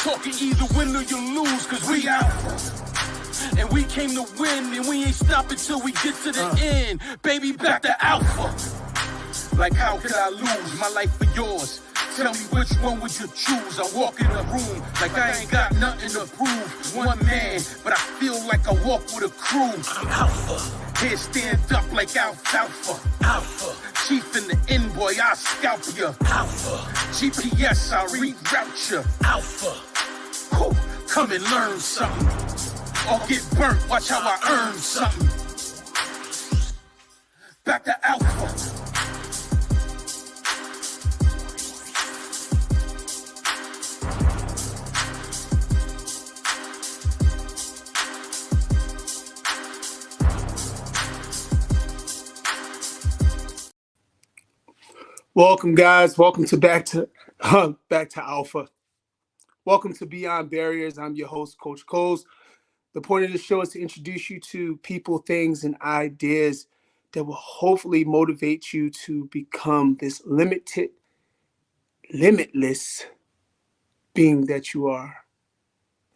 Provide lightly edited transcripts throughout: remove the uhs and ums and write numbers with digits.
talking either win or you lose, cause we alpha. And we came to win, and we ain't stopping till we get to the end. Baby, back to alpha. Like how could I lose my life for yours? Tell me which one would you choose? I walk in the room like I ain't got nothing to prove. One man, but I feel like I walk with a crew. I'm alpha. Here stand up like alfalfa. Alpha. Chief in the end, boy, I'll scalp ya. Alpha. GPS, I'll reroute ya. Alpha. Whew. Come and learn something. Or get burnt, watch how I earn something. Back to alpha. Welcome, guys. Welcome to back to Alpha. Welcome to Beyond Barriers. I'm your host, Coach Coles. The point of the show is to introduce you to people, things, and ideas that will hopefully motivate you to become this limitless being that you are.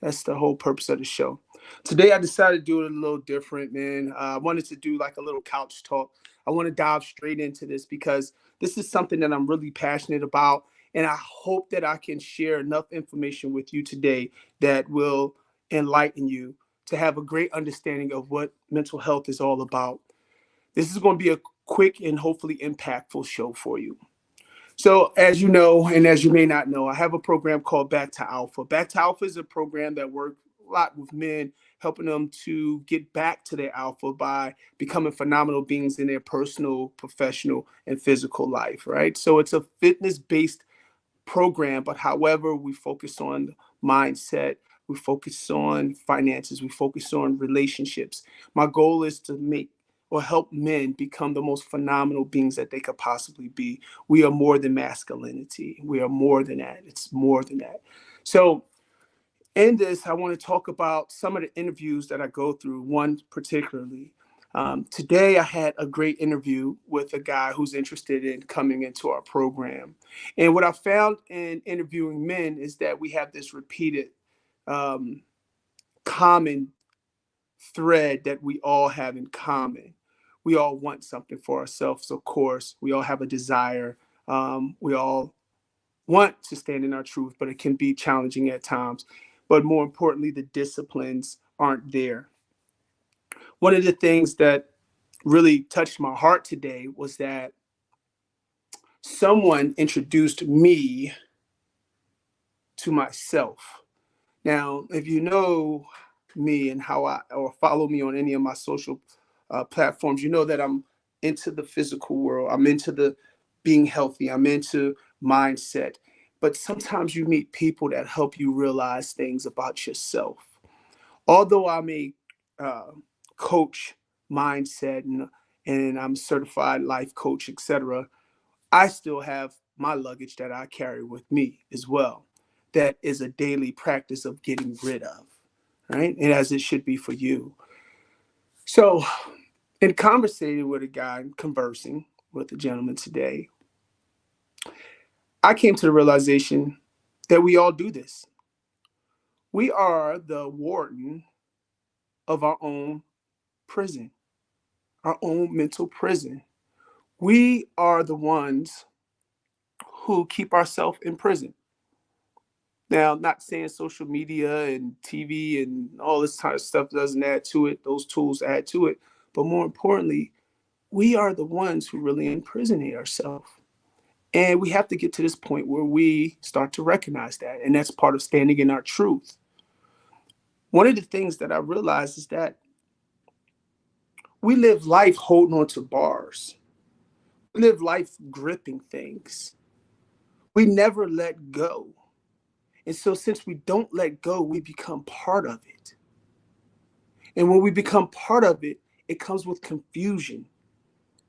That's the whole purpose of the show. Today, I decided to do it a little different, man. I wanted to do like a little couch talk. I want to dive straight into this because this is something that I'm really passionate about. And I hope that I can share enough information with you today that will enlighten you to have a great understanding of what mental health is all about. This is going to be a quick and hopefully impactful show for you. So as you know, and as you may not know, I have a program called Back to Alpha. Back to Alpha is a program that works a lot with men, helping them to get back to their alpha by becoming phenomenal beings in their personal, professional, and physical life, right? So it's a fitness-based program, but however, we focus on mindset, we focus on finances, we focus on relationships. My goal is to make or help men become the most phenomenal beings that they could possibly be. We are more than masculinity. We are more than that. It's more than that. So in this, I want to talk about some of the interviews that I go through, one particularly. Today, I had a great interview with a guy who's interested in coming into our program. And what I found in interviewing men is that we have this repeated common thread that we all have in common. We all want something for ourselves, of course. We all have a desire. We all want to stand in our truth, but it can be challenging at times. But more importantly, the disciplines aren't there. One of the things that really touched my heart today was that someone introduced me to myself. Now, if you know me and how or follow me on any of my social platforms, you know that I'm into the physical world. I'm into the being healthy. I'm into mindset. But sometimes you meet people that help you realize things about yourself. Although I'm a coach mindset and I'm certified life coach, etc., I still have my luggage that I carry with me as well. That is a daily practice of getting rid of, right? And as it should be for you. So in conversating with a guy, conversing with a gentleman today, I came to the realization that we all do this. We are the warden of our own prison, our own mental prison. We are the ones who keep ourselves in prison. Now, not saying social media and TV and all this kind of stuff doesn't add to it, those tools add to it. But more importantly, we are the ones who really imprison ourselves. And we have to get to this point where we start to recognize that. And that's part of standing in our truth. One of the things that I realized is that we live life holding on to bars. We live life gripping things. We never let go. And so since we don't let go, we become part of it. And when we become part of it, it comes with confusion.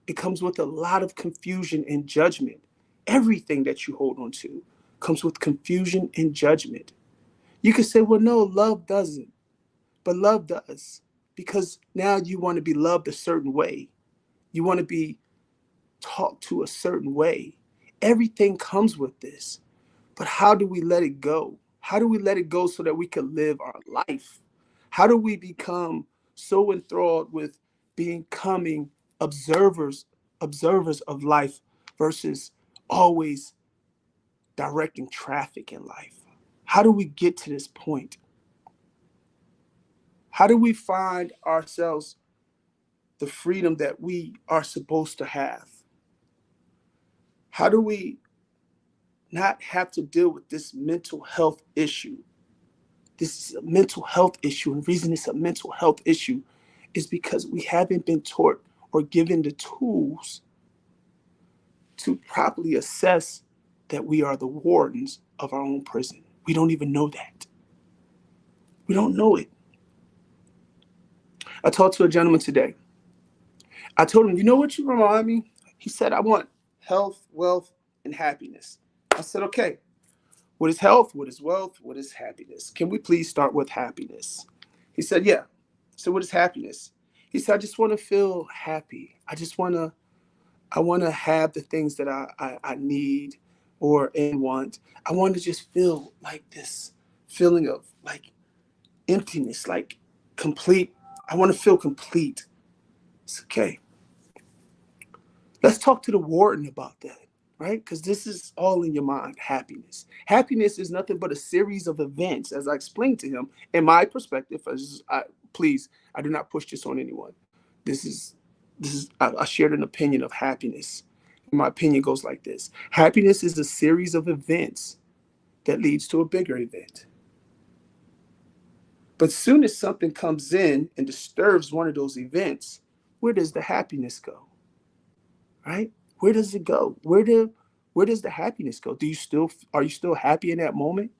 It comes with a lot of confusion and judgment. Everything that you hold on to comes with confusion and judgment. You can say, well, no, love doesn't. But love does. Because now you want to be loved a certain way. You want to be talked to a certain way. Everything comes with this. But how do we let it go? How do we let it go so that we can live our life? How do we become so enthralled with becoming observers, observers of life versus always directing traffic in life? How do we get to this point? How do we find ourselves the freedom that we are supposed to have? How do we not have to deal with this mental health issue? This is a mental health issue. And the reason it's a mental health issue is because we haven't been taught or given the tools to properly assess that we are the wardens of our own prison. We don't even know that. We don't know it. I talked to a gentleman today. I told him, you know what you remind me? He said, I want health, wealth, and happiness. I said, okay, what is health? What is wealth? What is happiness? Can we please start with happiness? He said, yeah. So what is happiness? He said, I just want to feel happy. I want to have the things that I need or and want. I want to just feel like this feeling of like emptiness, like complete. I want to feel complete. It's okay. Let's talk to the warden about that, right? Because this is all in your mind, happiness. Happiness is nothing but a series of events, as I explained to him. In my perspective, please, I do not push this on anyone. This is, I shared an opinion of happiness. My opinion goes like this. Happiness is a series of events that leads to a bigger event. But soon as something comes in and disturbs one of those events, where does the happiness go? Right? Where does it go? Where does the happiness go? Are you still happy in that moment?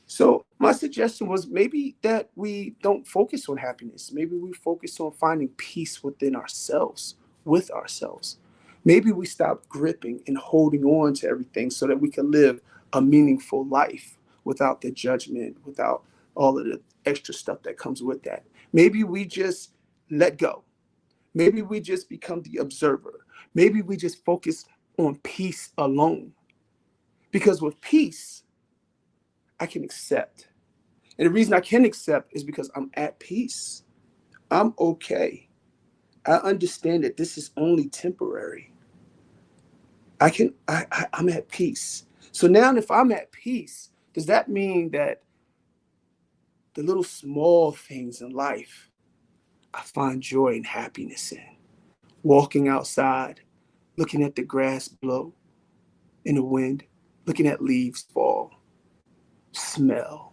So my suggestion was maybe that we don't focus on happiness. Maybe we focus on finding peace within ourselves, with ourselves. Maybe we stop gripping and holding on to everything so that we can live a meaningful life without the judgment, without all of the extra stuff that comes with that. Maybe we just let go. Maybe we just become the observer. Maybe we just focus on peace alone. Because with peace, I can accept. And the reason I can accept is because I'm at peace. I'm okay. I understand that this is only temporary. I'm at peace. So now if I'm at peace, does that mean that the little small things in life I find joy and happiness in? Walking outside, looking at the grass blow in the wind, looking at leaves fall, smell,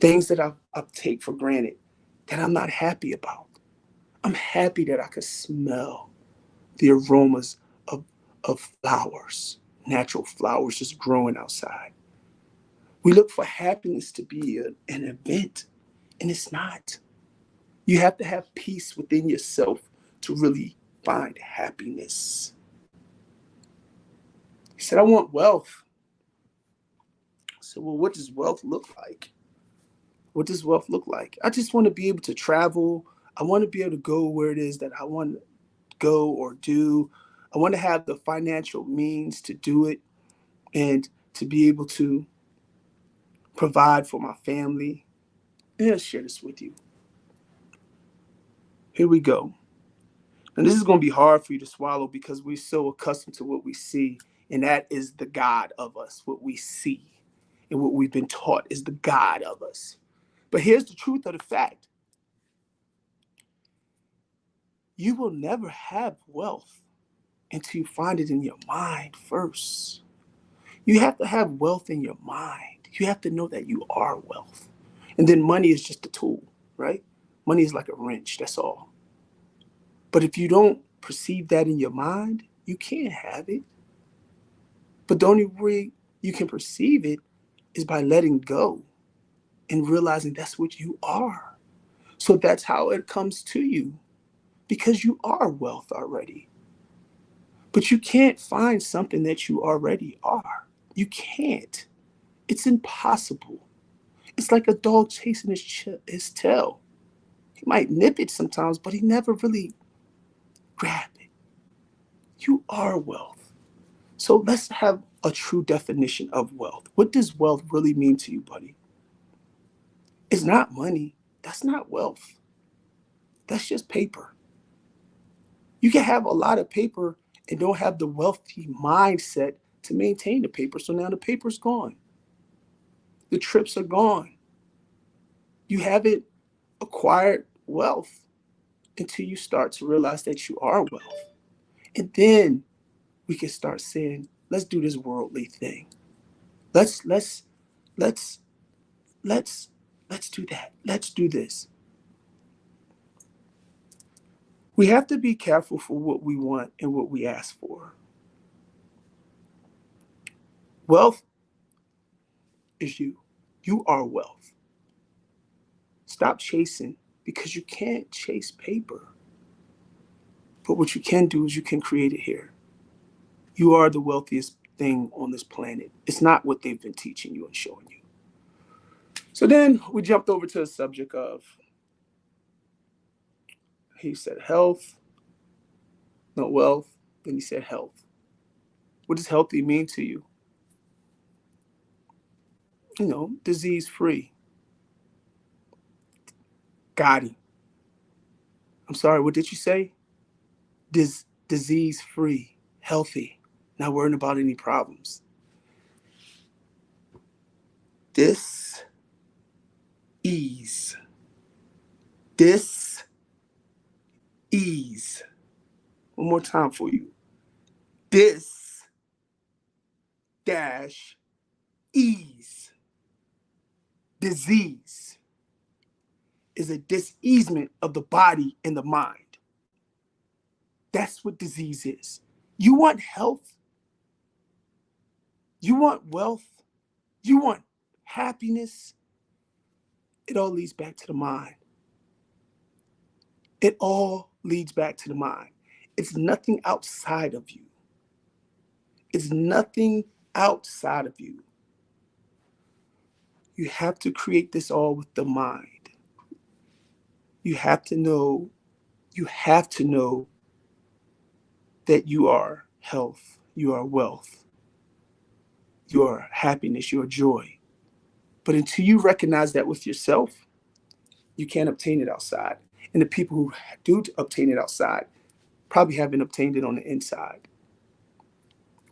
things that I take for granted that I'm not happy about. I'm happy that I could smell the aromas of flowers, natural flowers just growing outside. We look for happiness to be an event, and it's not. You have to have peace within yourself to really find happiness. He said, I want wealth. I said, well, what does wealth look like? What does wealth look like? I just want to be able to travel. I want to be able to go where it is that I want to go or do. I want to have the financial means to do it and to be able to provide for my family. And I'll share this with you. Here we go. And this is going to be hard for you to swallow because we're so accustomed to what we see. And that is the God of us, what we see. And what we've been taught is the God of us. But here's the truth of the fact. You will never have wealth until you find it in your mind first. You have to have wealth in your mind. You have to know that you are wealth. And then money is just a tool, right? Money is like a wrench, that's all. But if you don't perceive that in your mind, you can't have it. But the only way you can perceive it is by letting go and realizing that's what you are. So that's how it comes to you because you are wealth already. But you can't find something that you already are. You can't. It's impossible. It's like a dog chasing his tail. He might nip it sometimes, but he never really grab it. You are wealth. So let's have a true definition of wealth. What does wealth really mean to you, buddy? It's not money. That's not wealth. That's just paper. You can have a lot of paper and don't have the wealthy mindset to maintain the paper. So now the paper's gone. The trips are gone. You haven't acquired wealth until you start to realize that you are wealth. And then we can start saying, let's do this worldly thing. Let's let's let's let's let's do that. Let's do this. We have to be careful for what we want and what we ask for. Wealth is you. You are wealth. Stop chasing because you can't chase paper. But what you can do is you can create it here. You are the wealthiest thing on this planet. It's not what they've been teaching you and showing you. So then we jumped over to the subject of, he said health, not wealth. Then he said health. What does healthy mean to you? You know, disease free. Got him. I'm sorry, what did you say? Disease free, healthy, not worrying about any problems. This ease. This ease. One more time for you. This dash ease. Disease is a diseasement of the body and the mind. That's what disease is. You want health, you want wealth, you want happiness. It all leads back to the mind. It all leads back to the mind. It's nothing outside of you. It's nothing outside of you. You have to create this all with the mind. You have to know, you have to know that you are health, you are wealth, you are happiness, you are joy. But until you recognize that with yourself, you can't obtain it outside. And the people who do obtain it outside probably haven't obtained it on the inside.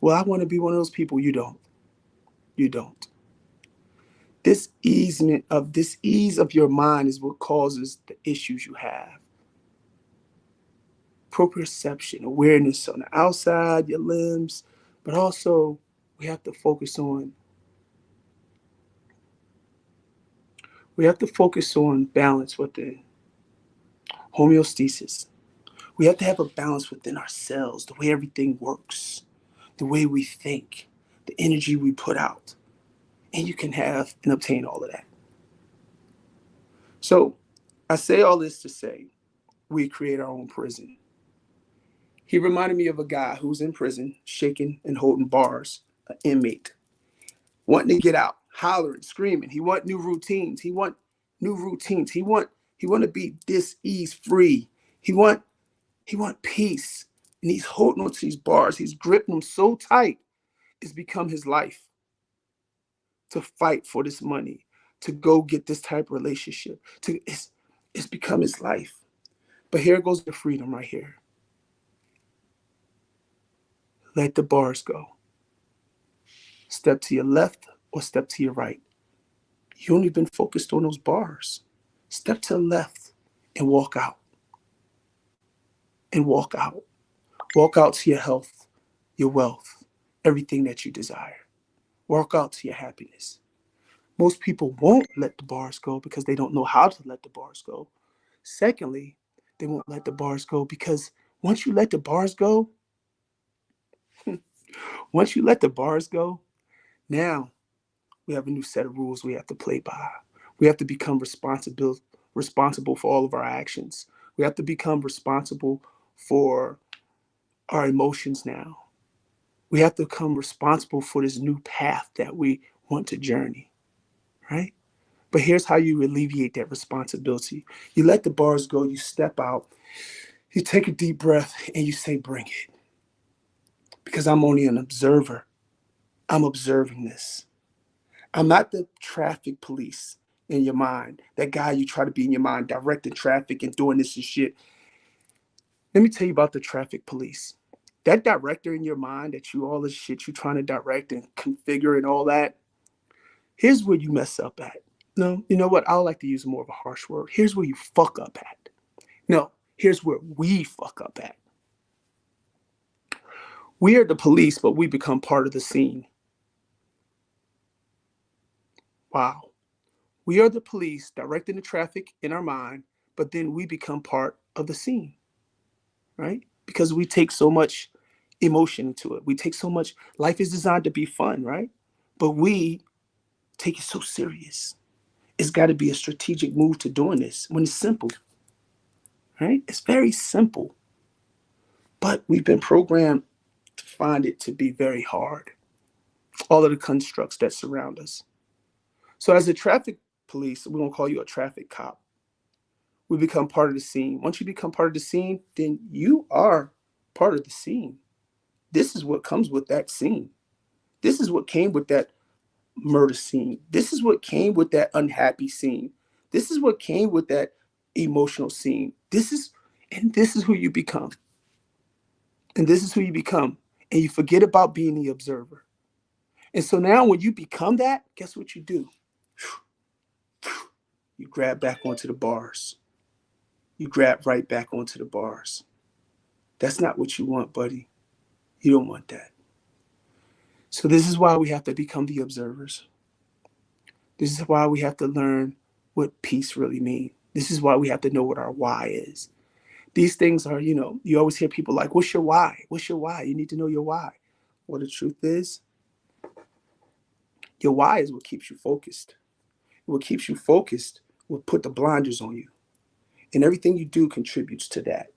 Well, I want to be one of those people. You don't. You don't. This ease of your mind is what causes the issues you have. Proprioception, awareness on the outside, your limbs, but also we have to focus on balance within, homeostasis. We have to have a balance within ourselves, the way everything works, the way we think, the energy we put out. And you can have and obtain all of that. So I say all this to say we create our own prison. He reminded me of a guy who's in prison, shaking and holding bars, an inmate, wanting to get out, hollering, screaming. He want new routines. He want new routines. He want to be dis-ease free. He want peace. And he's holding on to these bars. He's gripping them so tight. It's become his life to fight for this money, to go get this type of relationship. It's become his life. But here goes the freedom right here. Let the bars go. Step to your left or step to your right. You only been focused on those bars. Step to the left and walk out. And walk out. Walk out to your health, your wealth, everything that you desire. Walk out to your happiness. Most people won't let the bars go because they don't know how to let the bars go. Secondly, they won't let the bars go because once you let the bars go, once you let the bars go, now we have a new set of rules we have to play by. We have to become responsible for all of our actions. We have to become responsible for our emotions now. We have to become responsible for this new path that we want to journey, right? But here's how you alleviate that responsibility. You let the bars go, you step out, you take a deep breath, and you say, bring it. because I'm only an observer. I'm observing this. I'm not the traffic police in your mind, that guy you try to be in your mind, directing traffic and doing this and shit. Let me tell you about the traffic police. That director in your mind, that you all the shit you trying to direct and configure and all that, here's where you mess up at. No, you know what? I would like to use more of a harsh word. Here's where you fuck up at. No, here's where we fuck up at. We are the police, but we become part of the scene. Wow. We are the police directing the traffic in our mind, but then we become part of the scene, right? Because we take so much emotion into it. We take so much, life is designed to be fun, right? But we take it so serious. It's got to be a strategic move to doing this when it's simple, right? It's very simple, but we've been programmed to find it to be very hard. All of the constructs that surround us. So as a traffic police, we're gonna call you a traffic cop. We become part of the scene. Once you become part of the scene, then you are part of the scene. This is what comes with that scene. This is what came with that murder scene. This is what came with that unhappy scene. This is what came with that emotional scene. This is who you become. And this is who you become. And you forget about being the observer. And so now when you become that, guess what you do? You grab back onto the bars. You grab right back onto the bars. That's not what you want, buddy. You don't want that. So this is why we have to become the observers. This is why we have to learn what peace really means. This is why we have to know what our why is. These things are, you always hear people like, what's your why? What's your why? You need to know your why. Well, the truth is, your why is what keeps you focused. What keeps you focused will put the blinders on you. And everything you do contributes to that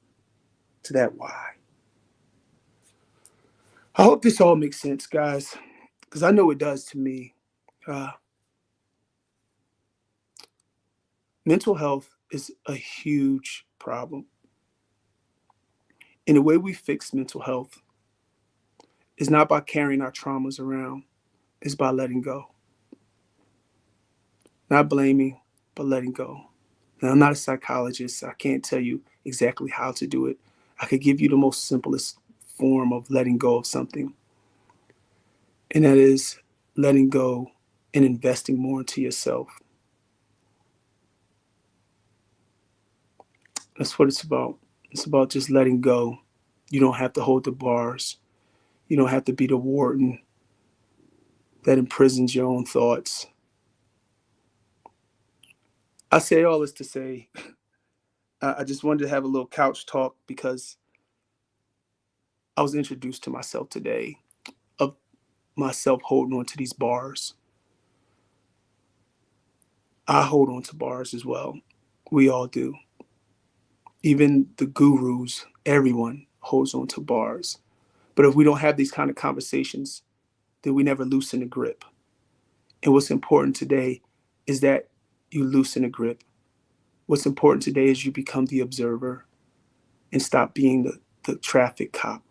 why. I hope this all makes sense, guys, because I know it does to me. Uh, Mental health is a huge problem. And the way we fix mental health is not by carrying our traumas around, it's by letting go. Not blaming, but letting go. Now, I'm not a psychologist. So I can't tell you exactly how to do it. I could give you the most simplest form of letting go of something, and that is letting go and investing more into yourself. That's what it's about. It's about just letting go. You don't have to hold the bars. You don't have to be the warden that imprisons your own thoughts. I say all this to say, I just wanted to have a little couch talk because I was introduced to myself today, of myself holding on to these bars. I hold on to bars as well. We all do. Even the gurus, everyone holds on to bars. But if we don't have these kind of conversations, then we never loosen the grip. And what's important today is that you loosen the grip. What's important today is you become the observer and stop being the traffic cop.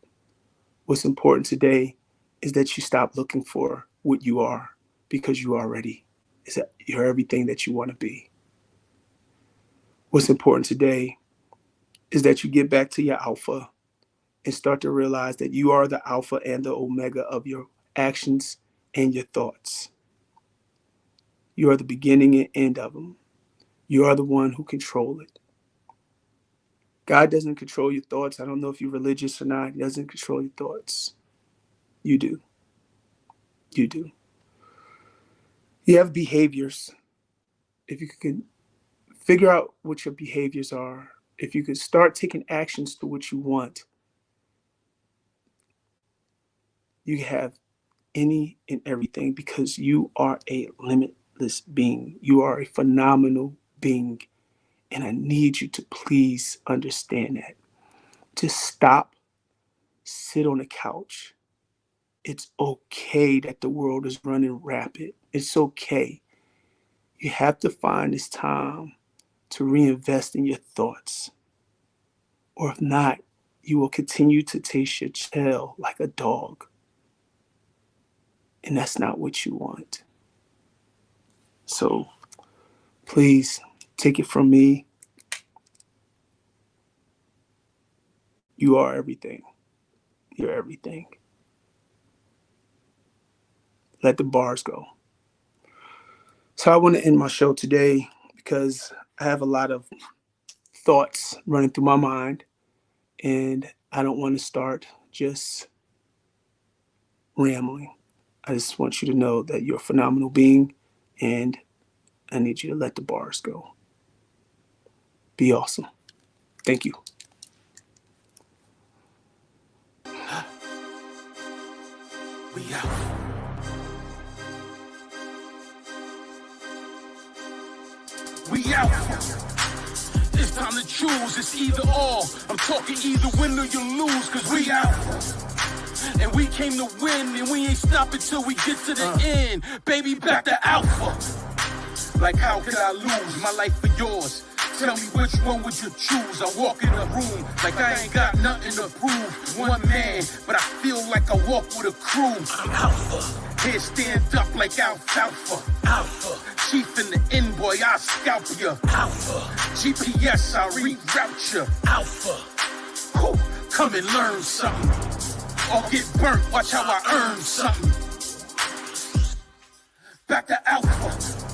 What's important today is that you stop looking for what you are, because you already is that you're everything that you want to be. What's important today is that you get back to your alpha and start to realize that you are the alpha and the omega of your actions and your thoughts. You are the beginning and end of them. You are the one who control it. God doesn't control your thoughts. I don't know if you're religious or not. He doesn't control your thoughts. You do. You do. You have behaviors. If you can figure out what your behaviors are, if you could start taking actions to what you want, you have any and everything, because you are a limitless being. You are a phenomenal being. And I need you to please understand that. Just stop, sit on the couch. It's okay that the world is running rapid. It's okay. You have to find this time to reinvest in your thoughts. Or if not, you will continue to taste your tail like a dog. And that's not what you want. So please take it from me. You are everything. You're everything. Let the bars go. So I want to end my show today because I have a lot of thoughts running through my mind, and I don't want to start just rambling. I just want you to know that you're a phenomenal being, and I need you to let the bars go. Be awesome. Thank you. We out. We out. It's time to choose, it's either or. I'm talking either win or you lose, cause we out. And we came to win, and we ain't stopping till we get to the end. Baby, back to alpha. Like how could I lose my life for yours? Tell me which one would you choose? I walk in the room like I ain't got nothing to prove. One man, but I feel like I walk with a crew. I'm alpha. Here stand up like alfalfa. Alpha. Chief in the end, boy, I'll scalp ya. Alpha. GPS, I'll reroute ya. Alpha. Whew. Come and learn something. Or get burnt, watch how I earn something. Back to alpha.